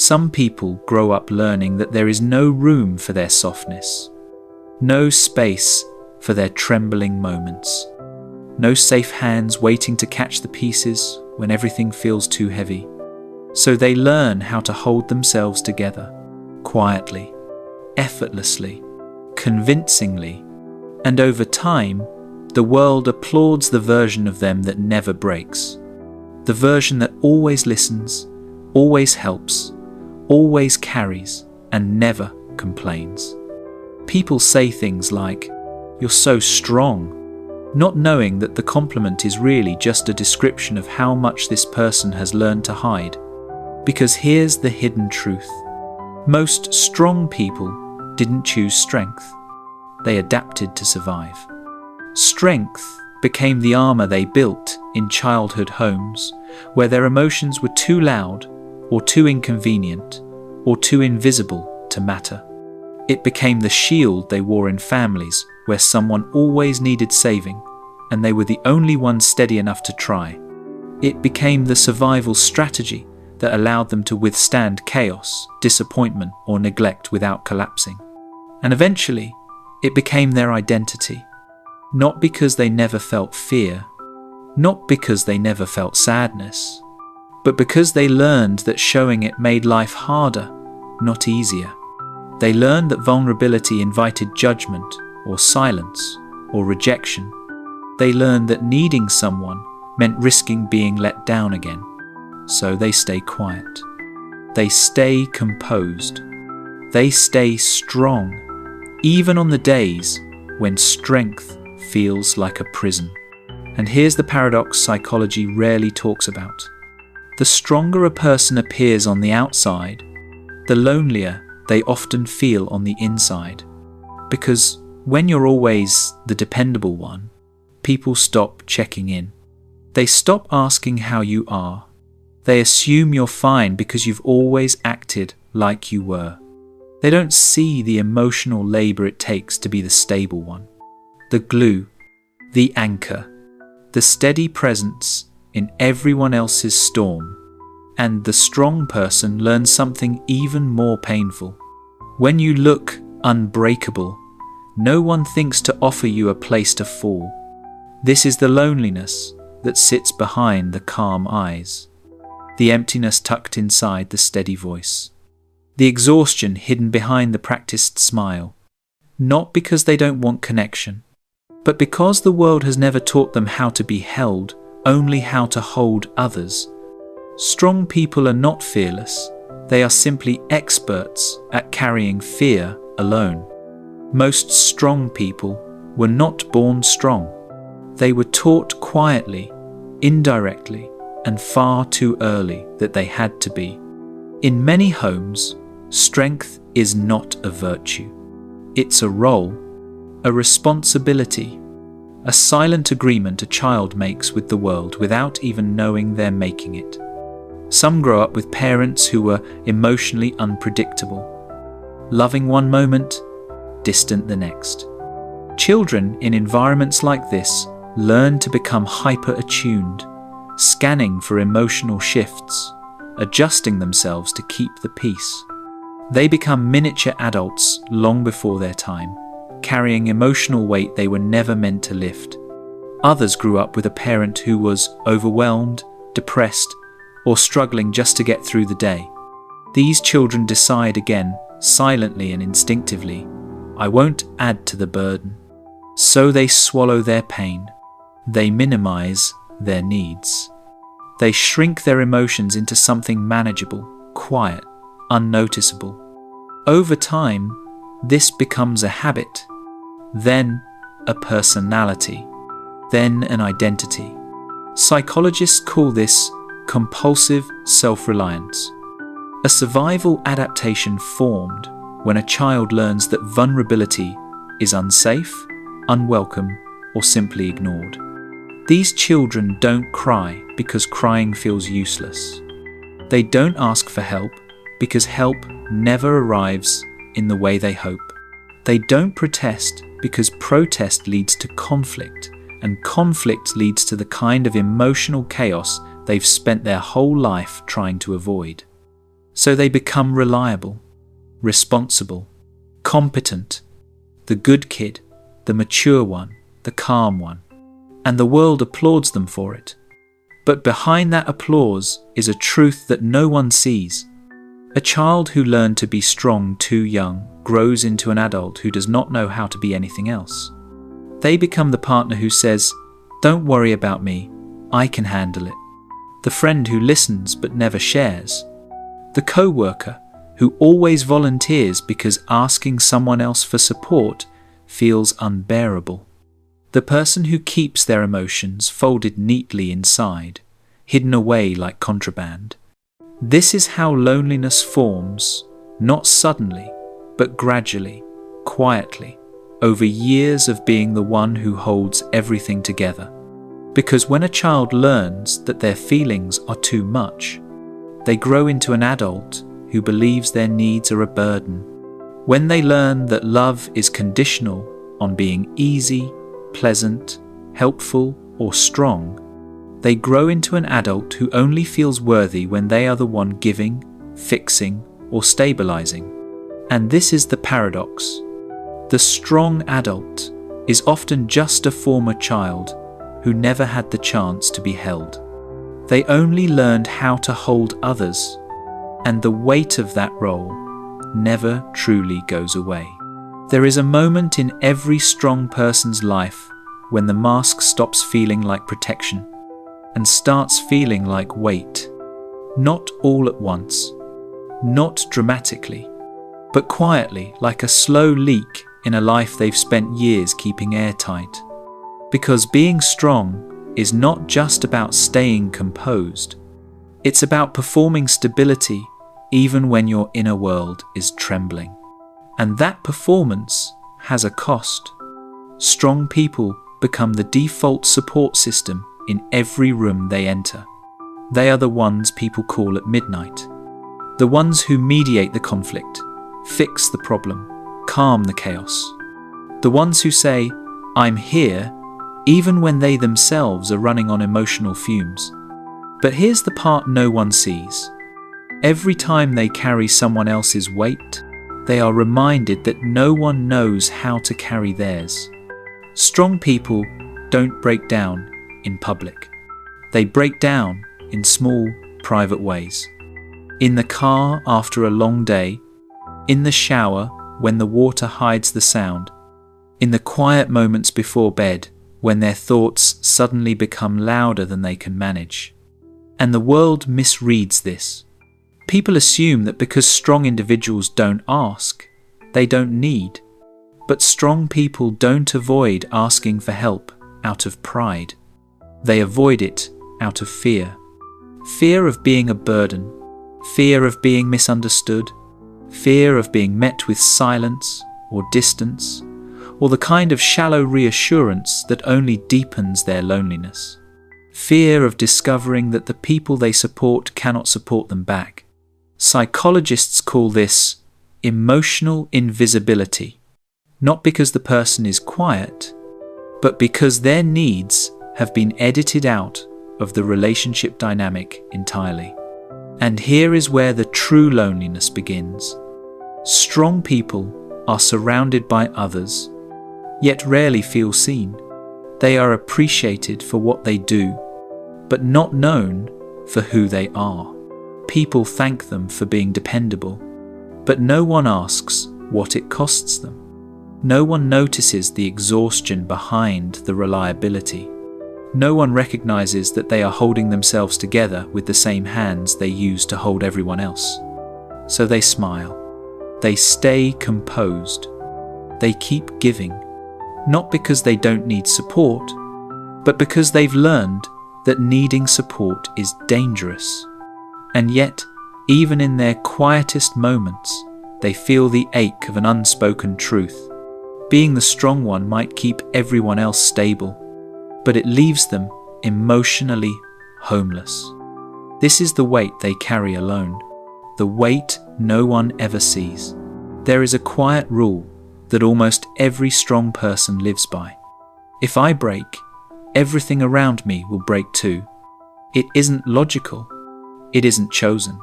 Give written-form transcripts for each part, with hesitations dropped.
Some people grow up learning that there is no room for their softness, no space for their trembling moments, no safe hands waiting to catch the pieces when everything feels too heavy. So they learn how to hold themselves together, quietly, effortlessly, convincingly, and over time, the world applauds the version of them that never breaks, the version that always listens, always helps, always carries, and never complains. People say things like, "You're so strong," not knowing that the compliment is really just a description of how much this person has learned to hide. Because here's the hidden truth. Most strong people didn't choose strength. They adapted to survive. Strength became the armor they built in childhood homes, where their emotions were too loud, or too inconvenient, or too invisible to matter. It became the shield they wore in families where someone always needed saving, and they were the only ones steady enough to try. It became the survival strategy that allowed them to withstand chaos, disappointment, or neglect without collapsing. And eventually, it became their identity. Not because they never felt fear, not because they never felt sadness, but because they learned that showing it made life harder, not easier. They learned that vulnerability invited judgment, or silence, or rejection. They learned that needing someone meant risking being let down again. So they stay quiet. They stay composed. They stay strong, even on the days when strength feels like a prison. And here's the paradox psychology rarely talks about. The stronger a person appears on the outside, the lonelier they often feel on the inside. Because when you're always the dependable one, people stop checking in. They stop asking how you are. They assume you're fine because you've always acted like you were. They don't see the emotional labor it takes to be the stable one, the glue, the anchor, the steady presence in everyone else's storm. And the strong person learns something even more painful. When you look unbreakable, no one thinks to offer you a place to fall. This is the loneliness that sits behind the calm eyes, the emptiness tucked inside the steady voice, the exhaustion hidden behind the practiced smile. Not because they don't want connection, but because the world has never taught them how to be held, only how to hold others. Strong people are not fearless. They are simply experts at carrying fear alone. Most strong people were not born strong. They were taught quietly, indirectly, and far too early that they had to be. In many homes, strength is not a virtue. It's a role, a responsibility, a silent agreement a child makes with the world without even knowing they're making it. Some grow up with parents who were emotionally unpredictable, loving one moment, distant the next. Children in environments like this learn to become hyper-attuned, scanning for emotional shifts, adjusting themselves to keep the peace. They become miniature adults long before their time, carrying emotional weight they were never meant to lift. Others grew up with a parent who was overwhelmed, depressed, or struggling just to get through the day. These children decide again, silently and instinctively, I won't add to the burden. So they swallow their pain. They minimize their needs. They shrink their emotions into something manageable, quiet, unnoticeable. Over time, this becomes a habit, then a personality, then an identity. Psychologists call this compulsive self-reliance, a survival adaptation formed when a child learns that vulnerability is unsafe, unwelcome, or simply ignored. These children don't cry because crying feels useless. They don't ask for help because help never arrives in the way they hope. They don't protest because protest leads to conflict, and conflict leads to the kind of emotional chaos they've spent their whole life trying to avoid. So they become reliable, responsible, competent, the good kid, the mature one, the calm one, and the world applauds them for it. But behind that applause is a truth that no one sees. A child who learned to be strong too young grows into an adult who does not know how to be anything else. They become the partner who says, "Don't worry about me, I can handle it." The friend who listens but never shares. The co-worker who always volunteers because asking someone else for support feels unbearable. The person who keeps their emotions folded neatly inside, hidden away like contraband. This is how loneliness forms, not suddenly, but gradually, quietly, over years of being the one who holds everything together. Because when a child learns that their feelings are too much, they grow into an adult who believes their needs are a burden. When they learn that love is conditional on being easy, pleasant, helpful, or strong, they grow into an adult who only feels worthy when they are the one giving, fixing, or stabilizing. And this is the paradox. The strong adult is often just a former child who never had the chance to be held. They only learned how to hold others, and the weight of that role never truly goes away. There is a moment in every strong person's life when the mask stops feeling like protection and starts feeling like weight. Not all at once, not dramatically, but quietly, like a slow leak in a life they've spent years keeping airtight. Because being strong is not just about staying composed. It's about performing stability even when your inner world is trembling. And that performance has a cost. Strong people become the default support system in every room they enter. They are the ones people call at midnight. The ones who mediate the conflict, fix the problem, calm the chaos. The ones who say, "I'm here," even when they themselves are running on emotional fumes. But here's the part no one sees. Every time they carry someone else's weight, they are reminded that no one knows how to carry theirs. Strong people don't break down in public. They break down in small, private ways. In the car after a long day, in the shower when the water hides the sound, in the quiet moments before bed when their thoughts suddenly become louder than they can manage. And the world misreads this. People assume that because strong individuals don't ask, they don't need. But strong people don't avoid asking for help out of pride. They avoid it out of fear. Fear of being a burden, fear of being misunderstood, fear of being met with silence or distance, or the kind of shallow reassurance that only deepens their loneliness. Fear of discovering that the people they support cannot support them back. Psychologists call this emotional invisibility, not because the person is quiet, but because their needs have been edited out of the relationship dynamic entirely. And here is where the true loneliness begins. Strong people are surrounded by others, yet rarely feel seen. They are appreciated for what they do, but not known for who they are. People thank them for being dependable, but no one asks what it costs them. No one notices the exhaustion behind the reliability. No one recognizes that they are holding themselves together with the same hands they use to hold everyone else. So they smile. They stay composed. They keep giving, not because they don't need support, but because they've learned that needing support is dangerous. And yet, even in their quietest moments, they feel the ache of an unspoken truth. Being the strong one might keep everyone else stable, but it leaves them emotionally homeless. This is the weight they carry alone, the weight no one ever sees. There is a quiet rule that almost every strong person lives by. If I break, everything around me will break too. It isn't logical. It isn't chosen.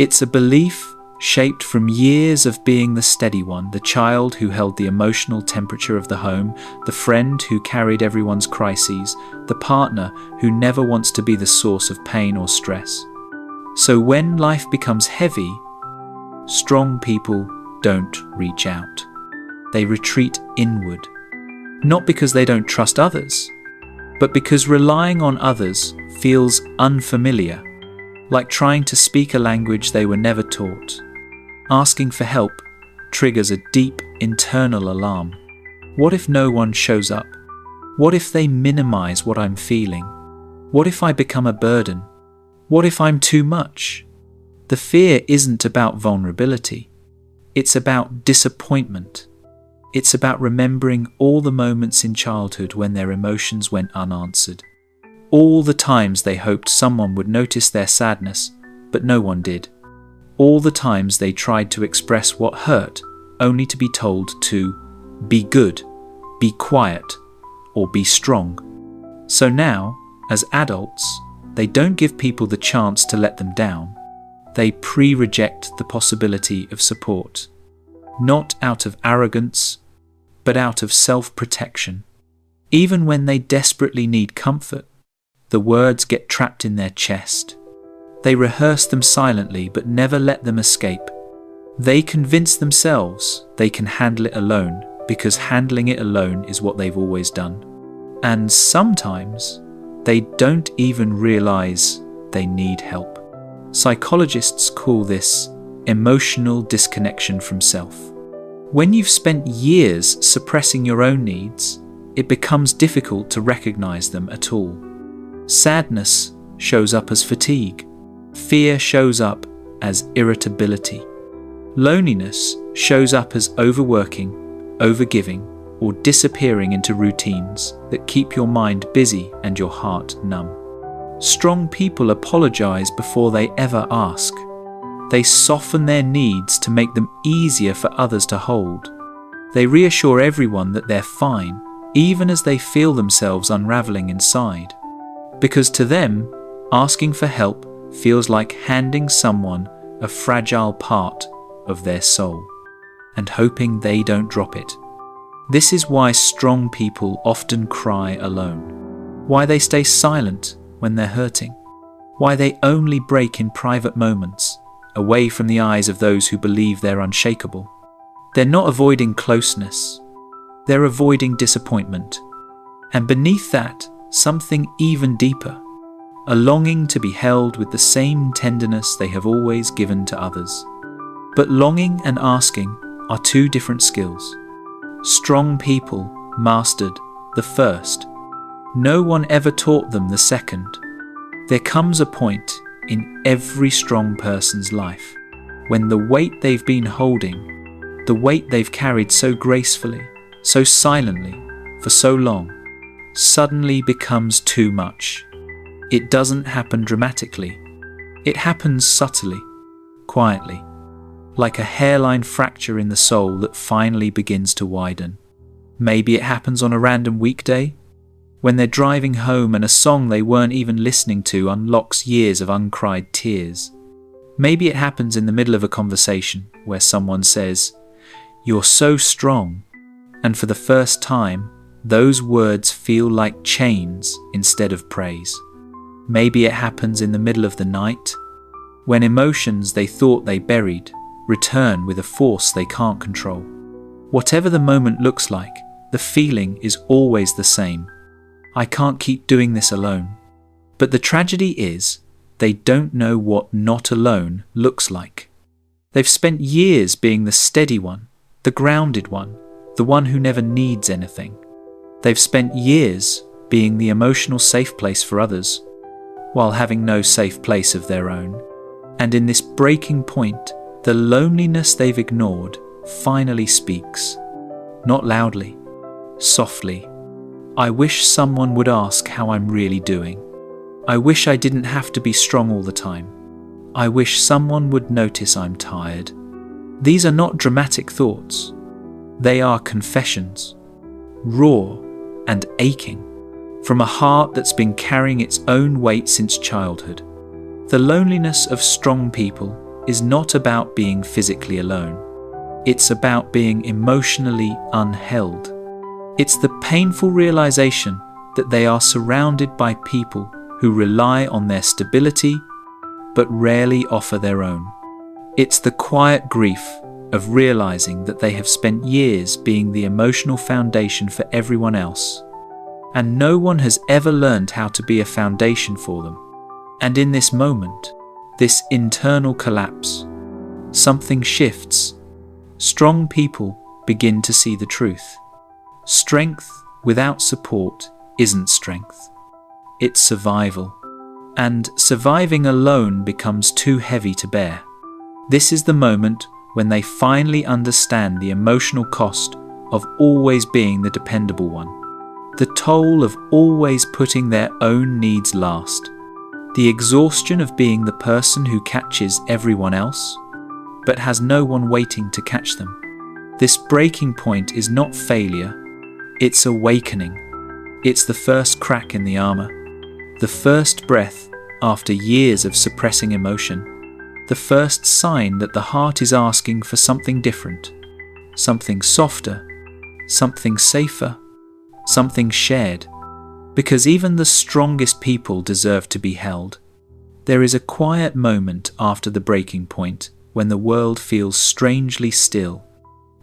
It's a belief shaped from years of being the steady one, the child who held the emotional temperature of the home, the friend who carried everyone's crises, the partner who never wants to be the source of pain or stress. So when life becomes heavy, strong people don't reach out. They retreat inward. Not because they don't trust others, but because relying on others feels unfamiliar, like trying to speak a language they were never taught. Asking for help triggers a deep internal alarm. What if no one shows up? What if they minimize what I'm feeling? What if I become a burden? What if I'm too much? The fear isn't about vulnerability. It's about disappointment. It's about remembering all the moments in childhood when their emotions went unanswered. All the times they hoped someone would notice their sadness, but no one did. All the times they tried to express what hurt, only to be told to be good, be quiet, or be strong. So now, as adults, they don't give people the chance to let them down. They pre-reject the possibility of support. Not out of arrogance, but out of self-protection. Even when they desperately need comfort, the words get trapped in their chest. They rehearse them silently but never let them escape. They convince themselves they can handle it alone because handling it alone is what they've always done. And sometimes they don't even realize they need help. Psychologists call this emotional disconnection from self. When you've spent years suppressing your own needs, it becomes difficult to recognize them at all. Sadness shows up as fatigue. Fear shows up as irritability. Loneliness shows up as overworking, overgiving, or disappearing into routines that keep your mind busy and your heart numb. Strong people apologize before they ever ask. They soften their needs to make them easier for others to hold. They reassure everyone that they're fine, even as they feel themselves unraveling inside. Because to them, asking for help feels like handing someone a fragile part of their soul and hoping they don't drop it. This is why strong people often cry alone, why they stay silent when they're hurting, why they only break in private moments, away from the eyes of those who believe they're unshakable. They're not avoiding closeness, they're avoiding disappointment. And beneath that, something even deeper. A longing to be held with the same tenderness they have always given to others. But longing and asking are two different skills. Strong people mastered the first. No one ever taught them the second. There comes a point in every strong person's life when the weight they've been holding, the weight they've carried so gracefully, so silently, for so long, suddenly becomes too much. It doesn't happen dramatically. It happens subtly, quietly, like a hairline fracture in the soul that finally begins to widen. Maybe it happens on a random weekday, when they're driving home and a song they weren't even listening to unlocks years of uncried tears. Maybe it happens in the middle of a conversation where someone says, "You're so strong," and for the first time, those words feel like chains instead of praise. Maybe it happens in the middle of the night, when emotions they thought they buried return with a force they can't control. Whatever the moment looks like, the feeling is always the same. I can't keep doing this alone. But the tragedy is, they don't know what not alone looks like. They've spent years being the steady one, the grounded one, the one who never needs anything. They've spent years being the emotional safe place for others, while having no safe place of their own. And in this breaking point, the loneliness they've ignored finally speaks. Not loudly, softly. I wish someone would ask how I'm really doing. I wish I didn't have to be strong all the time. I wish someone would notice I'm tired. These are not dramatic thoughts. They are confessions, raw and aching, from a heart that's been carrying its own weight since childhood. The loneliness of strong people is not about being physically alone. It's about being emotionally unheld. It's the painful realization that they are surrounded by people who rely on their stability but rarely offer their own. It's the quiet grief of realizing that they have spent years being the emotional foundation for everyone else, and no one has ever learned how to be a foundation for them. And in this moment, this internal collapse, something shifts. Strong people begin to see the truth. Strength without support isn't strength. It's survival. And surviving alone becomes too heavy to bear. This is the moment when they finally understand the emotional cost of always being the dependable one, the toll of always putting their own needs last, the exhaustion of being the person who catches everyone else, but has no one waiting to catch them. This breaking point is not failure, it's awakening. It's the first crack in the armor, the first breath after years of suppressing emotion, the first sign that the heart is asking for something different, something softer, something safer, something shared. Because even the strongest people deserve to be held. There is a quiet moment after the breaking point when the world feels strangely still,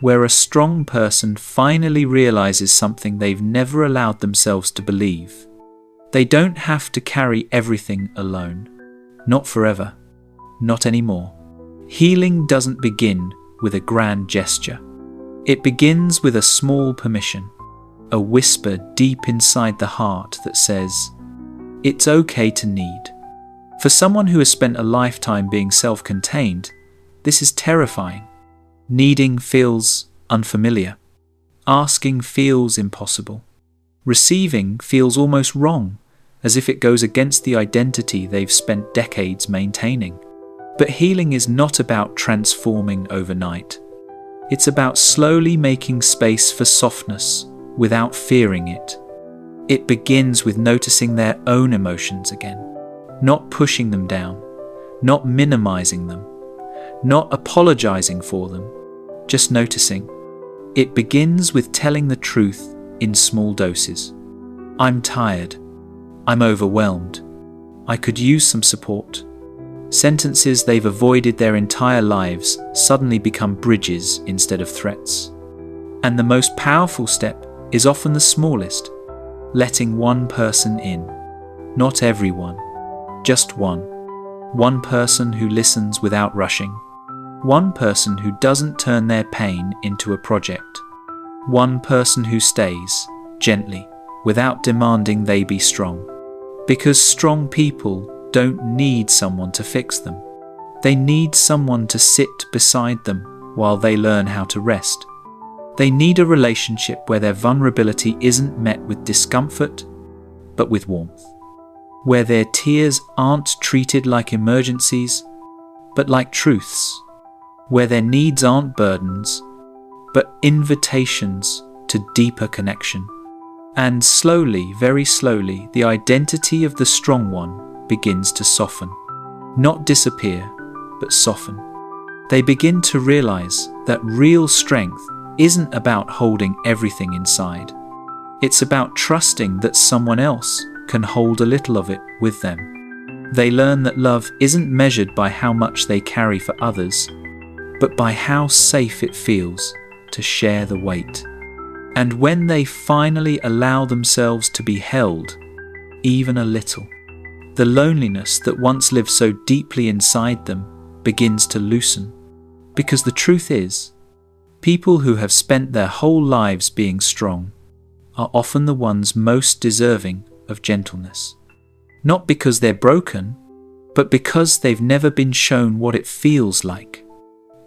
where a strong person finally realizes something they've never allowed themselves to believe. They don't have to carry everything alone. Not forever. Not anymore. Healing doesn't begin with a grand gesture. It begins with a small permission, a whisper deep inside the heart that says, "It's okay to need." For someone who has spent a lifetime being self-contained, this is terrifying. Needing feels unfamiliar. Asking feels impossible. Receiving feels almost wrong, as if it goes against the identity they've spent decades maintaining. But healing is not about transforming overnight. It's about slowly making space for softness without fearing it. It begins with noticing their own emotions again, not pushing them down, not minimizing them, not apologizing for them, just noticing. It begins with telling the truth in small doses. I'm tired. I'm overwhelmed. I could use some support. Sentences they've avoided their entire lives suddenly become bridges instead of threats. And the most powerful step is often the smallest, letting one person in. Not everyone, just one. One person who listens without rushing. One person who doesn't turn their pain into a project. One person who stays, gently, without demanding they be strong. Because strong people don't need someone to fix them. They need someone to sit beside them while they learn how to rest. They need a relationship where their vulnerability isn't met with discomfort, but with warmth. Where their tears aren't treated like emergencies, but like truths. Where their needs aren't burdens, but invitations to deeper connection. And slowly, very slowly, the identity of the strong one begins to soften. Not disappear, but soften. They begin to realize that real strength isn't about holding everything inside. It's about trusting that someone else can hold a little of it with them. They learn that love isn't measured by how much they carry for others, but by how safe it feels to share the weight. And when they finally allow themselves to be held, even a little, the loneliness that once lived so deeply inside them begins to loosen. Because the truth is, people who have spent their whole lives being strong are often the ones most deserving of gentleness. Not because they're broken, but because they've never been shown what it feels like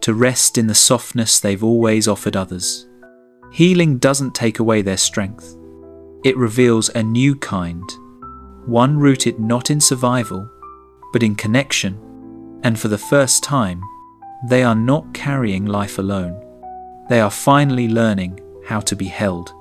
to rest in the softness they've always offered others. Healing doesn't take away their strength. It reveals a new kind, one rooted not in survival, but in connection. And for the first time, they are not carrying life alone. They are finally learning how to be held.